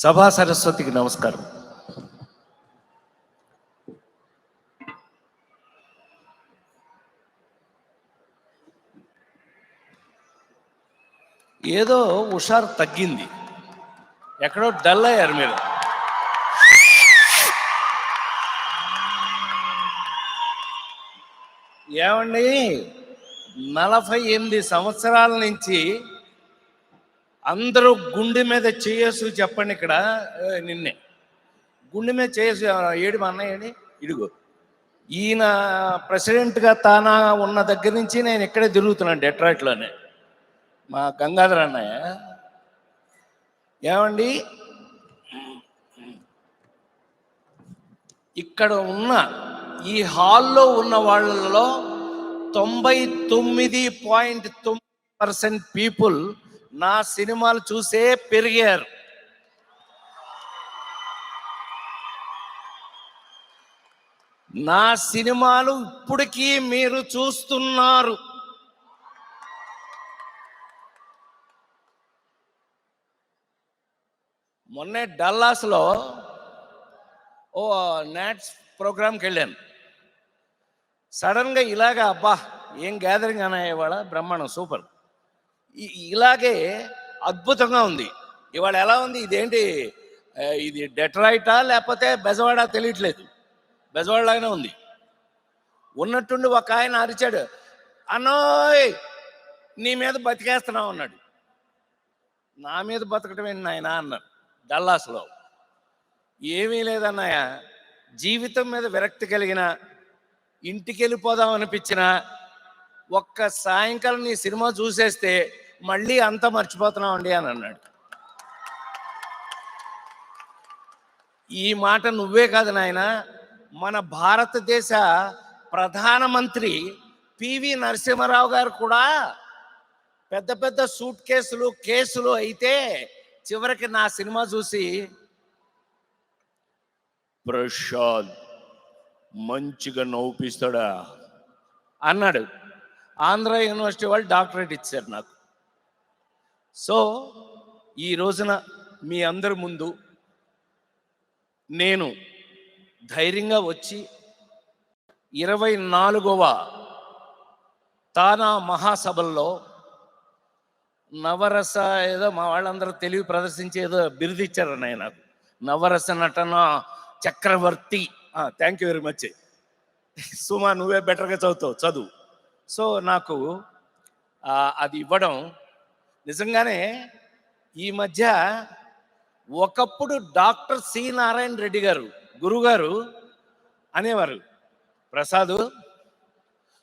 సభా సరస్వతికి నమస్కారం. ఏదో హుషారు తగ్గింది, ఎక్కడో డల్ అయ్యారు మీరు. ఏమండి, 48 సంవత్సరాల నుంచి అందరూ గుండె మీద చేయసు చెప్పండి. ఇక్కడ నిన్నే గుండె మీద చేయసు ఏడు మా అన్నయ్యని ఇడుగు. ఈయన ప్రెసిడెంట్గా తానా ఉన్న దగ్గర నుంచి నేను ఇక్కడే తిరుగుతున్నాను, డెట్రాయిట్లోనే. మా గంగాధర్ అన్నయ్య. ఏమండి, ఇక్కడ ఉన్న ఈ హాల్లో ఉన్న వాళ్ళలో 99.9% పీపుల్ నా సినిమాలు చూసే పెరిగారు. నా సినిమాలు ఇప్పటికీ మీరు చూస్తున్నారు. మొన్నే డల్లాస్లో ఓ నాట్స్ ప్రోగ్రామ్కి వెళ్ళాను. సడన్గా ఇలాగా అబ్బా ఏం గ్యాదరింగ్ అన్నా, ఇవాళ బ్రహ్మాండం, సూపర్, ఇలాగే అద్భుతంగా ఉంది. ఇవాళ ఎలా ఉంది, ఇదేంటి, ఇది డెట్రాయిటా లేకపోతే బెజవాడ తెలియట్లేదు, బెజవాడలాగానే ఉంది. ఉన్నట్టుండి ఒక ఆయన అరిచాడు, అన్నోయ్ నీ మీద బతికేస్తున్నావు అన్నాడు. నా మీద బతకటం ఏంటి నాయన అన్నాడు డల్లాస్లో. ఏమీ లేదన్నయ్య, జీవితం మీద విరక్తి కలిగిన, ఇంటికి వెళ్ళిపోదాం అనిపించిన, ఒక్క సాయంకాలం నీ సినిమా చూసేస్తే మళ్ళీ అంతా మర్చిపోతున్నావు అండి అని అన్నాడు. ఈ మాట నువ్వే కాదు నాయన, మన భారతదేశ ప్రధానమంత్రి పివి నరసింహారావు గారు కూడా పెద్ద పెద్ద సూట్ కేసులు అయితే చివరికి నా సినిమా చూసి ప్రశాంత్ మంచిగా నవ్వుపిస్తాడా అన్నాడు. ఆంధ్ర యూనివర్సిటీ వాళ్ళు డాక్టరేట్ ఇచ్చారు నాకు. సో ఈ రోజున మీ అందరి ముందు నేను ధైర్యంగా వచ్చి 24వ తానా మహాసభల్లో నవరస ఏదో మా వాళ్ళందరూ తెలివి ప్రదర్శించి ఏదో బిరుదిచ్చారు అన్నయ్య నాకు, నవరస నటన చక్రవర్తి. Thank you very much. Suma నువ్వే బెటర్గా చదువు. సో నాకు అది ఇవ్వడం నిజంగానే ఈ మధ్య, ఒకప్పుడు డాక్టర్ సి నారాయణ రెడ్డి గారు గురుగారు అనేవారు, ప్రసాద్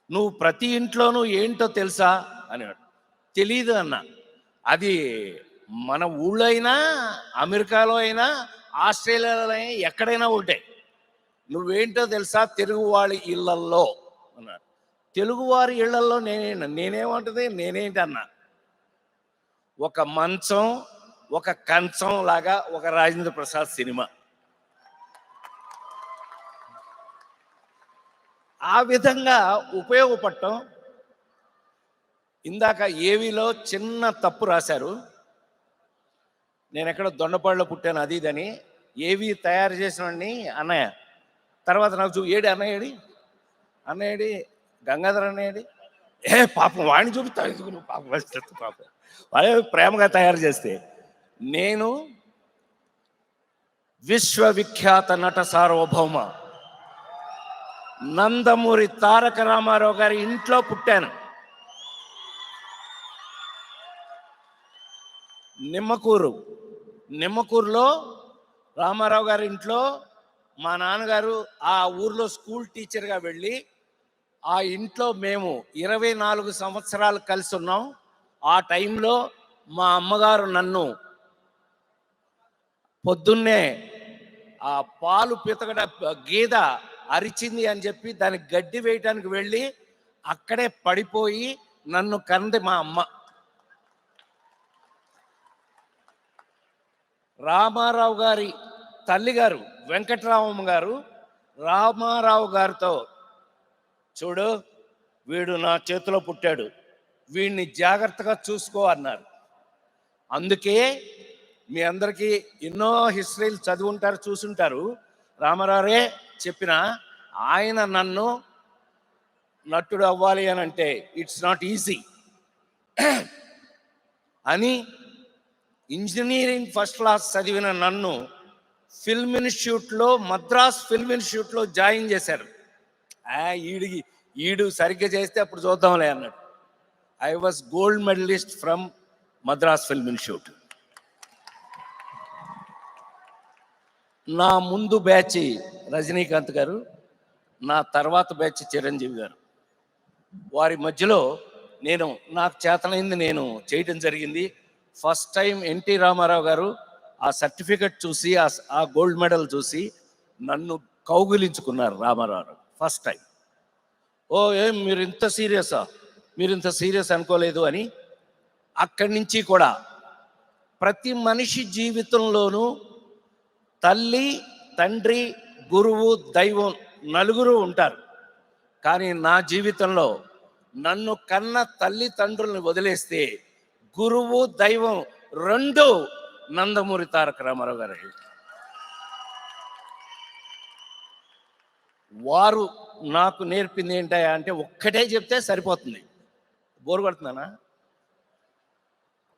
నువ్వు ప్రతి ఇంట్లోనూ ఏంటో తెలుసా అనేవాడు. తెలీదు అన్న. అది మన ఊళ్ళో అయినా, అమెరికాలో అయినా, ఆస్ట్రేలియాలో అయినా, ఎక్కడైనా ఉంటాయి. నువ్వేంటో తెలుసా తెలుగు వాళ్ళ ఇళ్లల్లో అన్నాడు. తెలుగువారి ఇళ్లల్లో నేనేమంటది నేనేంటి అన్నా, ఒక మంచం, ఒక కంచం లాగా ఒక రాజేంద్ర ప్రసాద్ సినిమా. ఆ విధంగా ఉపయోగపడటం. ఇందాక ఏవిలో చిన్న తప్పు రాశారు, నేను ఎక్కడో దొండపాడులో పుట్టాను అది ఇదని. ఏవి తయారు చేసినవాడిని అన్నయ్య, తర్వాత నాకు ఏడి అన్నయ్యడి గంగాధర్ అన్నయ్యడి, పాపం వాడిని చూపుతాను, పాపం వాడే ప్రేమగా తయారు చేస్తే. నేను విశ్వవిఖ్యాత నట సార్వభౌమ నందమూరి తారక రామారావు గారి ఇంట్లో పుట్టాను. నిమ్మకూరులో రామారావు గారి ఇంట్లో మా నాన్నగారు ఆ ఊర్లో స్కూల్ టీచర్గా వెళ్ళి, ఆ ఇంట్లో మేము 24 సంవత్సరాలు కలిసి ఉన్నాం. ఆ టైంలో మా అమ్మగారు నన్ను పొద్దున్నే ఆ పాలు పితకడ గీద అరిచింది అని చెప్పి దానికి గడ్డి వేయటానికి వెళ్ళి అక్కడే పడిపోయి నన్ను కంది మా అమ్మ. రామారావు గారి తల్లిగారు వెంకటరామమ్మ గారు రామారావు గారితో, చూడు వీడు నా చేతిలో పుట్టాడు, వీడిని జాగ్రత్తగా చూసుకో అన్నారు. అందుకే మీ అందరికీ ఎన్నో హిస్టరీలు చదువుంటారు, చూసుంటారు. రామారావురే చెప్పిన ఆయన నన్ను నటుడు అవ్వాలి అని అంటే ఇట్స్ నాట్ ఈజీ అని ఇంజనీరింగ్ ఫస్ట్ క్లాస్ చదివిన నన్ను ఫిల్మ్ ఇన్స్టిట్యూట్లో, మద్రాస్ ఫిల్మ్ ఇన్స్టిట్యూట్లో జాయిన్ చేశారు. ఈడు సరిగ్గా చేస్తే అప్పుడు చూద్దాంలే అన్నాడు. I was gold medalist from Madras film institute. నా ముందు బ్యాచ్ రజనీకాంత్ గారు, నా తర్వాత బ్యాచ్ చిరంజీవి గారు. వారి మధ్యలో నాకు చేతనైంది నేను చేయటం జరిగింది. ఫస్ట్ టైం ఎన్టీ రామారావు గారు ఆ సర్టిఫికెట్ చూసి, ఆ గోల్డ్ మెడల్ చూసి నన్ను కౌగిలించుకున్నారు రామారావు ఫస్ట్ టైం. ఏం మీరు ఇంత సీరియసా, మీరు ఇంత సీరియస్ అనుకోలేదు అని. అక్కడి నుంచి కూడా ప్రతి మనిషి జీవితంలోనూ తల్లి, తండ్రి, గురువు, దైవం నలుగురు ఉంటారు. కానీ నా జీవితంలో నన్ను కన్న తల్లిదండ్రులను వదిలేస్తే గురువు, దైవం రెండు నందమూరి తారక రామారావు గారు. వారు నాకు నేర్పింది ఏంటయ్యా అంటే, ఒక్కటే చెప్తే సరిపోతుంది, బోరు కొడుతున్నానా?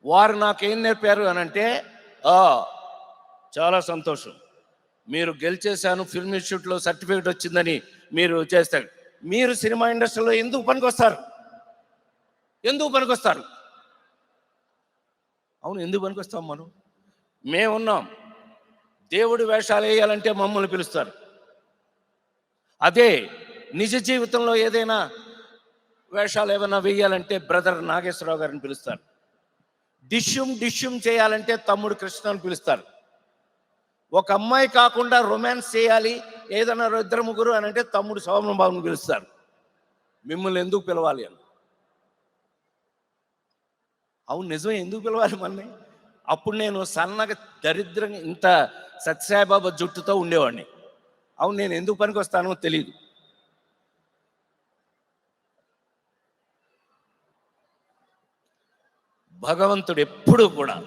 వారు నాకేం నేర్పారు అని అంటే, చాలా సంతోషం, మీరు గెలిచేశాను, ఫిల్మ్ ఇన్స్టిట్యూట్లో సర్టిఫికేట్ వచ్చిందని మీరు చేస్తారు. మీరు సినిమా ఇండస్ట్రీలో ఎందుకు పనికొస్తారు? అవును, ఎందుకు పనికొస్తాం? మేమున్నాం. దేవుడి వేషాలు వేయాలంటే మమ్మల్ని పిలుస్తారు. అదే నిజ జీవితంలో ఏదైనా వేషాలు ఏమైనా వేయాలంటే బ్రదర్ నాగేశ్వరరావు గారిని పిలుస్తారు. డిష్యూమ్ చేయాలంటే తమ్ముడు కృష్ణని పిలుస్తారు. ఒక అమ్మాయి కాకుండా రొమాన్స్ చేయాలి ఏదైనా ఇద్దరు ముగ్గురు అని అంటే తమ్ముడు సోమన్ బాబుని పిలుస్తారు. మిమ్మల్ని ఎందుకు పిలవాలి అని. అవును, నిజమే, ఎందుకు పిలవాలి మనని? అప్పుడు నేను సన్నగా దరిద్రంగా ఇంత సత్యసాయిబాబా జుట్టుతో ఉండేవాడిని. అవును, నేను ఎందుకు పనికి వస్తానో తెలియదు. భగవంతుడు ఎప్పుడు కూడా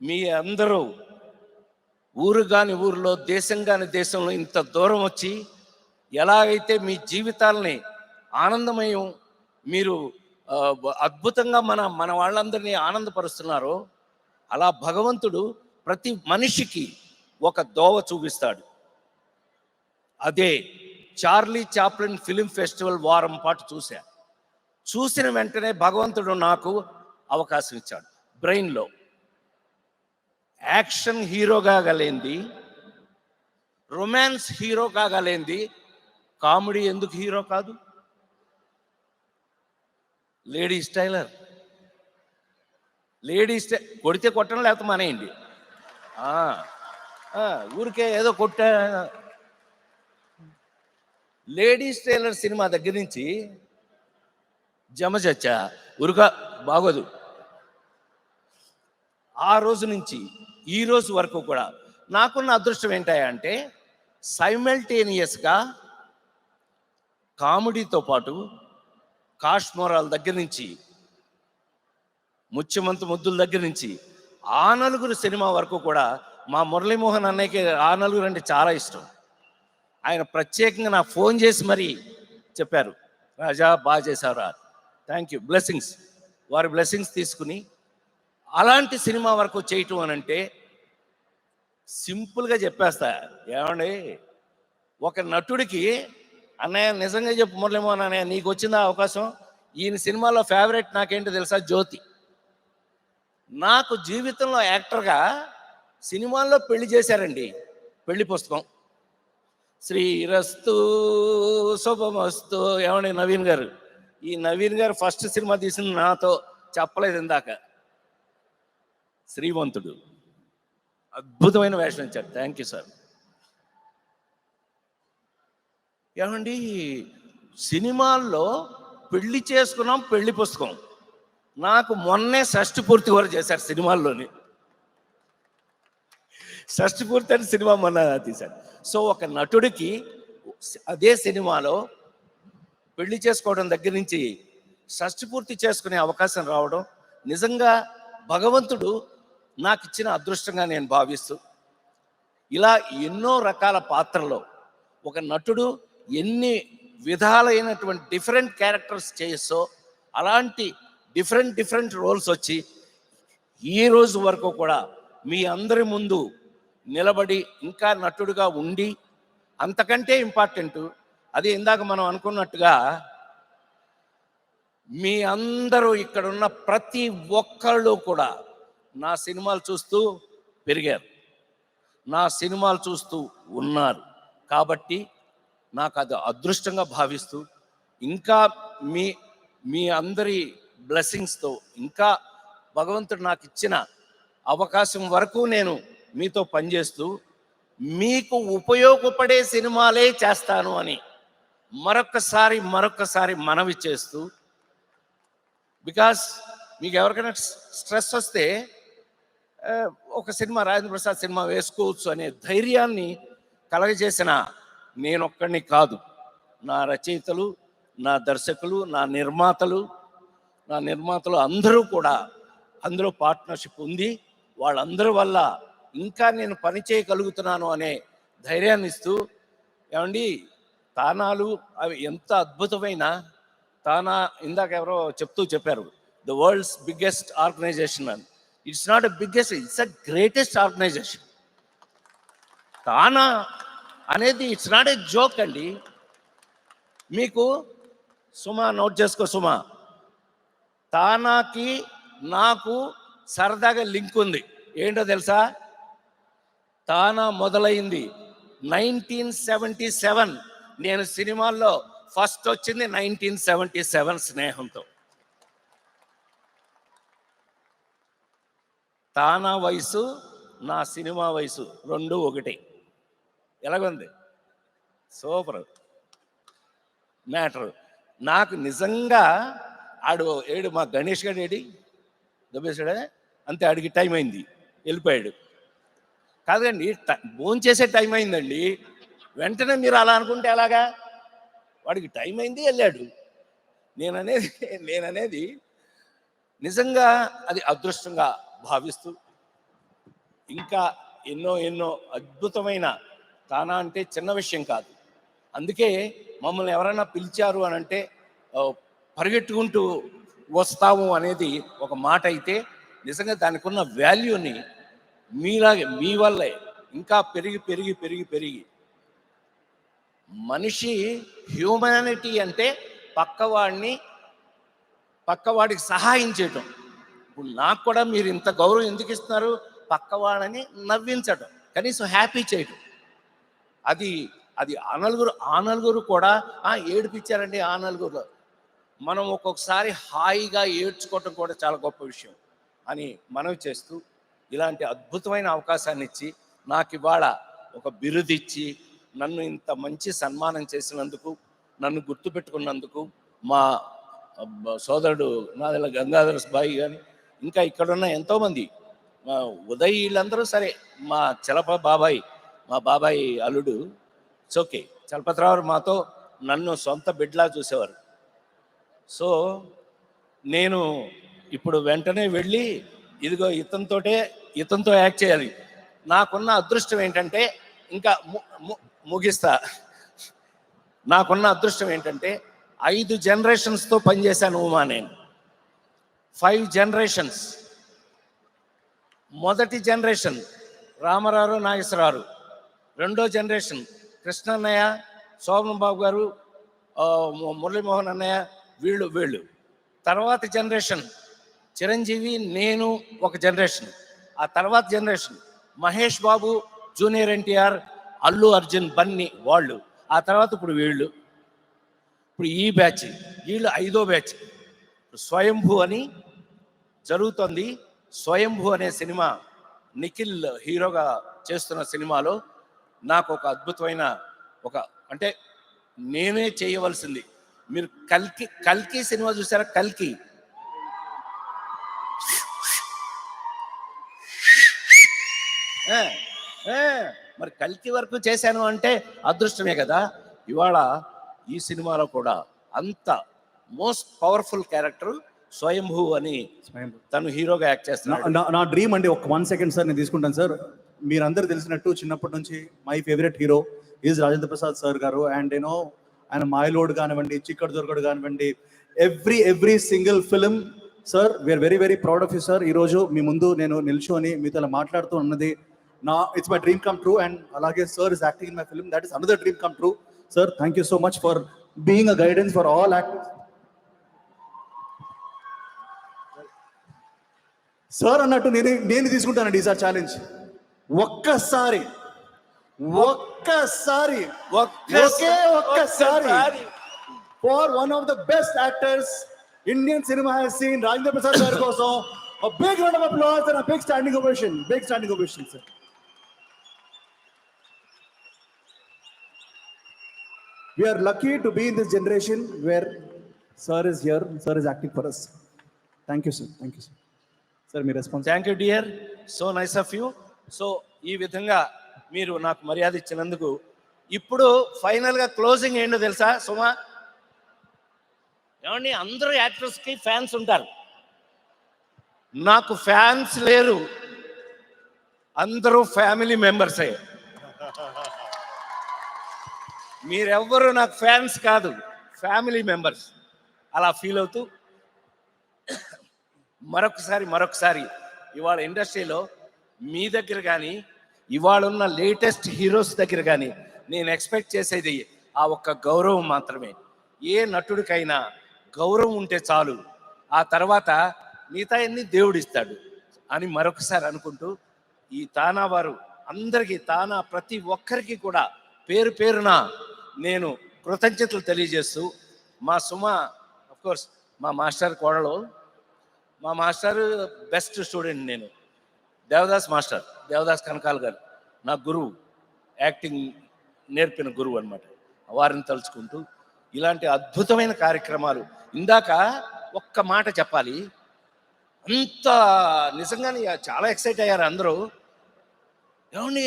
మీ అందరూ ఊరు కాని ఊరిలో, దేశం కాని దేశంలో ఇంత దూరం వచ్చి ఎలాగైతే మీ జీవితాలని ఆనందమయం, మీరు అద్భుతంగా మన వాళ్ళందరినీ ఆనందపరుస్తున్నారో, అలా భగవంతుడు ప్రతి మనిషికి ఒక దోవ చూపిస్తాడు. అదే చార్లీ చాప్లిన్ ఫిలిం ఫెస్టివల్ వారం పాటు చూసిన వెంటనే భగవంతుడు నాకు అవకాశం ఇచ్చాడు. బ్రెయిన్లో యాక్షన్ హీరో కాగలేంది, రొమాన్స్ హీరో కాగలేంది, కామెడీ ఎందుకు హీరో కాదు? లేడీస్ టైలర్, కొడితే కొట్టడం, లేకపోతే మానేయండి. ఊరికే ఏదో కొట్టా. లేడీస్ టైలర్ సినిమా దగ్గర నుంచి జమచచ్చా ఉరుక బాగోదు. ఆ రోజు నుంచి ఈ రోజు వరకు కూడా నాకున్న అదృష్టం ఏంటంటే, సైమల్టేనియస్గా కామెడీతో పాటు కాశ్మోరాల దగ్గర నుంచి, ముత్యమంతు ముద్దుల దగ్గర నుంచి, ఆ నలుగురు సినిమా వరకు కూడా మా మురళీమోహన్ అన్నయ్యకి ఆ నలుగురు అంటే చాలా ఇష్టం. ఆయన ప్రత్యేకంగా నాకు ఫోన్ చేసి మరీ చెప్పారు, రాజా బాగా చేశారా, థ్యాంక్ యూ, బ్లెస్సింగ్స్. వారి బ్లెస్సింగ్స్ తీసుకుని అలాంటి సినిమా వరకు చేయటం అని అంటే సింపుల్గా చెప్పేస్తా. ఏమండి, ఒక నటుడికి, అన్నయ్య నిజంగా చెప్పు మురళీమోహన్ అన్నయ్య, నీకు వచ్చిందా అవకాశం? ఈయన సినిమాలో ఫేవరెట్ నాకేంటో తెలుసా? జ్యోతి. నాకు జీవితంలో యాక్టర్గా సినిమాల్లో పెళ్లి చేశారండి. పెళ్లి పుస్తకం, శ్రీరస్తు శుభమస్తు. ఏమండి నవీన్ గారు, ఈ నవీన్ గారు ఫస్ట్ సినిమా తీసింది నాతో, చెప్పలేదు ఇందాక. శ్రీమంతుడు, అద్భుతమైన వేషం ఇచ్చారు. Thank you sir. ఏమండి, సినిమాల్లో పెళ్లి చేసుకున్నాం, పెళ్లి పుస్తకం. నాకు మొన్నే షష్ఠి పూర్తి వరకు చేశారు సినిమాల్లోని. షష్ఠి పూర్తి అని సినిమా మొన్న తీశారు. సో ఒక నటుడికి అదే సినిమాలో పెళ్లి చేసుకోవడం దగ్గర నుంచి షష్ఠి పూర్తి చేసుకునే అవకాశం రావడం నిజంగా భగవంతుడు నాకు ఇచ్చిన అదృష్టంగా నేను భావిస్తూ, ఇలా ఎన్నో రకాల పాత్రలో ఒక నటుడు ఎన్ని విధాలైనటువంటి డిఫరెంట్ క్యారెక్టర్స్ చేయొచ్చో అలాంటి డిఫరెంట్ రోల్స్ వచ్చి ఈ రోజు వరకు కూడా మీ అందరి ముందు నిలబడి ఇంకా నటుడుగా ఉండి, అంతకంటే ఇంపార్టెంట్ అది ఇందాక మనం అనుకున్నట్టుగా మీ అందరూ ఇక్కడున్న ప్రతి ఒక్కళ్ళు కూడా నా సినిమాలు చూస్తూ పెరిగారు, నా సినిమాలు చూస్తూ ఉన్నారు. కాబట్టి నాకు అది అదృష్టంగా భావిస్తూ, ఇంకా మీ మీ అందరి బ్లెస్సింగ్స్తో, ఇంకా భగవంతుడు నాకు ఇచ్చిన అవకాశం వరకు నేను మీతో పనిచేస్తూ మీకు ఉపయోగపడే సినిమాలే చేస్తాను అని మరొక్కసారి మనవి చేస్తూ, బికాస్ మీకు ఎవరికైనా స్ట్రెస్ వస్తే ఒక సినిమా రాజేంద్ర ప్రసాద్ సినిమా వేసుకోవచ్చు అనే ధైర్యాన్ని కలగజేసిన నేనొక్కడిని కాదు, నా రచయితలు, నా దర్శకులు, నా నిర్మాతలు అందరూ కూడా అందులో పార్ట్నర్షిప్ ఉంది. వాళ్ళందరి వల్ల ఇంకా నేను పని చేయగలుగుతున్నాను అనే ధైర్యాన్ని ఇస్తూ, ఏమండి తానాలు అవి ఎంత అద్భుతమైన తానా, ఇందాక ఎవరో చెప్పారు ద వరల్డ్స్ బిగ్గెస్ట్ ఆర్గనైజేషన్ అని. It's not a biggest, it's a greatest organisation. TANA అనేది ఇట్స్ నాట్ ఎ జోక్ అండి. మీకు సుమా నోట్ చేసుకో సుమా, తానాకి నాకు సరదాగా లింక్ ఉంది. ఏంటో తెలుసా? తానా మొదలైంది 1977. నేను సినిమాల్లో ఫస్ట్ వచ్చింది 1977 స్నేహంతో. తానా వయసు నా సినిమా వయసు రెండు ఒకటి. ఎలాగుంది? Super matter. నాకు నిజంగా ఏడు మా గణేష్ గారు ఏడి దబ్బేశాడే అంతే, ఆడికి టైం అయింది వెళ్ళిపోయాడు. కాదండి, భోంచేసే టైం అయిందండి, వెంటనే మీరు అలా అనుకుంటే ఎలాగా? వాడికి టైం అయింది వెళ్ళాడు. నేననేది నిజంగా అది అదృష్టంగా భావిస్తూ, ఇంకా ఎన్నో అద్భుతమైన తానా అంటే చిన్న విషయం కాదు. అందుకే మమ్మల్ని ఎవరైనా పిలిచారు అని అంటే పరిగెట్టుకుంటూ వస్తాము అనేది ఒక మాట అయితే, నిజంగా దానికి ఉన్న వాల్యూని మీలాగే మీ వల్లే ఇంకా పెరిగి మనిషి హ్యూమానిటీ అంటే పక్కవాడికి సహాయం చేయటం. ఇప్పుడు నాకు కూడా మీరు ఇంత గౌరవం ఎందుకు ఇస్తున్నారు? పక్కవాడని నవ్వించటం, కనీసం హ్యాపీ చేయటం. అది ఆ నలుగురు కూడా ఏడిపించారండి. ఆ నలుగురు మనం ఒక్కొక్కసారి హాయిగా ఏడ్చుకోవటం కూడా చాలా గొప్ప విషయం అని మనవి చేస్తూ, ఇలాంటి అద్భుతమైన అవకాశాన్ని ఇచ్చి నాకు ఇవాళ ఒక బిరుదిచ్చి నన్ను ఇంత మంచి సన్మానం చేసినందుకు, నన్ను గుర్తుపెట్టుకున్నందుకు మా సోదరుడు నాదెల గంగాధర బాయి కానీ, ఇంకా ఇక్కడున్న ఎంతోమంది మా ఉదయ్, వీళ్ళందరూ సరే, మా మా బాబాయ్ అల్లుడు ఓకే చలపతిరావు మాతో నన్ను సొంత బిడ్డలా చూసేవారు. సో నేను ఇప్పుడు వెంటనే వెళ్ళి ఇదిగో ఇతనితో యాక్ట్ చేయాలి. నాకున్న అదృష్టం ఏంటంటే, ఇంకా ముగిస్తా, నాకున్న అదృష్టం ఏంటంటే 5 జనరేషన్స్తో పనిచేశాను ఉమా. నేను 5 జనరేషన్స్. మొదటి జనరేషన్ రామారావు నాగేశ్వరరావు, రెండో జనరేషన్ కృష్ణన్నయ్య, శోభన్ బాబు గారు, మురళీమోహన్ అన్నయ్య, వీళ్ళు. తర్వాత జనరేషన్ చిరంజీవి, నేను ఒక జనరేషన్. ఆ తర్వాత జనరేషన్ మహేష్ బాబు, జూనియర్ ఎన్టీఆర్, అల్లు అర్జున్, బన్నీ, వాళ్ళు. ఆ తర్వాత ఇప్పుడు వీళ్ళు. ఇప్పుడు ఈ బ్యాచ్, వీళ్ళు 5వ బ్యాచ్. స్వయంభూ అని జరుగుతుంది. స్వయంభూ అనే సినిమా నిఖిల్ హీరోగా చేస్తున్న సినిమాలో నాకు ఒక అద్భుతమైన అంటే నేనే చేయవలసింది. మీరు కల్కి సినిమా చూసారా? కల్కి మరి కల్కి వరకు చేశాను అంటే అదృష్టమే కదా. ఇవాళ ఈ సినిమాలో కూడా అంత మోస్ట్ పవర్ఫుల్ క్యారెక్టర్ స్వయంభూ అని తను హీరోగా యాక్ట్ చేస్తున్నాడు. నా డ్రీమ్ అండి. ఒక 1 సెకండ్ సార్, నేను తీసుకుంటాను సార్. మీరందరూ తెలిసినట్టు చిన్నప్పటి నుంచి my favourite hero is Rajendra Prasad sir garu. And you know ఆయన మాయలోడ్ కానివ్వండి, చిక్కడు దొరకడు కానివ్వండి, every single film sir, we are very very proud of you sir. ఈరోజు మీ ముందు నేను నిల్చొని మీతో ఇలా మాట్లాడుతూ ఉన్నది it's my dream come true. And అలాగే sir is acting in my film, that is another dream come true. Sir thank you so much for being a guidance for all actors. Sir అన్నట్టు నేను తీసుకుంటానండి ఈసారి challenge. ఒక్కసారి for one of the best actors Indian cinema has seen, Rajendra Prasad గారి కోసం a big round of applause and a big standing ovation sir. We are lucky to be in this generation where sir is here, sir is acting for us. Thank you sir. Sir, me response. Thank you dear, so nice of you. So ఈ విధంగా మీరు నాకు మర్యాద ఇచ్చినందుకు. ఇప్పుడు ఫైనల్గా closing ఏంటో తెలుసా సుమా? ఏమండి, అందరూ యాక్టర్స్కి ఫ్యాన్స్ ఉంటారు, నాకు ఫ్యాన్స్ లేరు, అందరూ ఫ్యామిలీ మెంబర్సే. మీరెవ్వరూ నాకు ఫ్యాన్స్ కాదు, ఫ్యామిలీ మెంబర్స్. అలా ఫీల్ అవుతూ మరొకసారి ఇవాళ ఇండస్ట్రీలో మీ దగ్గర కానీ, ఇవాళ ఉన్న లేటెస్ట్ హీరోస్ దగ్గర కానీ నేను ఎక్స్పెక్ట్ చేసేది ఆ ఒక్క గౌరవం మాత్రమే. ఏ నటుడికైనా గౌరవం ఉంటే చాలు, ఆ తర్వాత మిగతా అన్ని దేవుడిస్తాడు అని మరొకసారి అనుకుంటూ, ఈ తానా వారు అందరికీ, తానా ప్రతి ఒక్కరికి కూడా పేరు పేరున నేను కృతజ్ఞతలు తెలియజేస్తూ, మా సుమ అఫ్కోర్స్ మా మాస్టర్ కోడలు, మా మాస్టర్ బెస్ట్ స్టూడెంట్ నేను, దేవదాస్ కనకాల్ గారు నా గురువు, యాక్టింగ్ నేర్పిన గురువు అనమాట. వారిని తలుచుకుంటూ ఇలాంటి అద్భుతమైన కార్యక్రమాలు. ఇందాక ఒక్క మాట చెప్పాలి, అంత నిజంగానే చాలా ఎక్సైట్ అయ్యారు అందరూ. ఏమండి,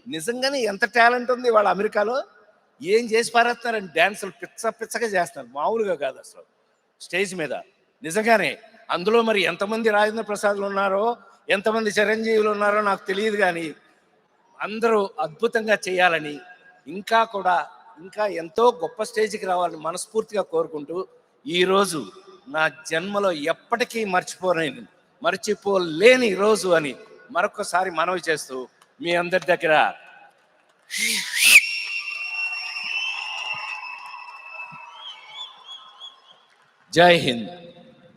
నిజంగానే ఎంత టాలెంట్ ఉంది వాళ్ళ అమెరికాలో, ఏం చేసి పారేస్తున్నారని డ్యాన్సులు పిచ్చగా చేస్తున్నారు, మామూలుగా కాదు అసలు స్టేజ్ మీద. నిజంగానే అందులో మరి ఎంతమంది రాజేంద్ర ప్రసాద్లు ఉన్నారో, ఎంతమంది చిరంజీవులు ఉన్నారో నాకు తెలియదు, కానీ అందరూ అద్భుతంగా చేయాలని, ఇంకా ఎంతో గొప్ప స్టేజ్కి రావాలని మనస్ఫూర్తిగా కోరుకుంటూ, ఈరోజు నా జన్మలో ఎప్పటికీ మర్చిపోలేని రోజు అని మరొకసారి మనవి చేస్తూ మీ అందరి దగ్గర జై హింద్.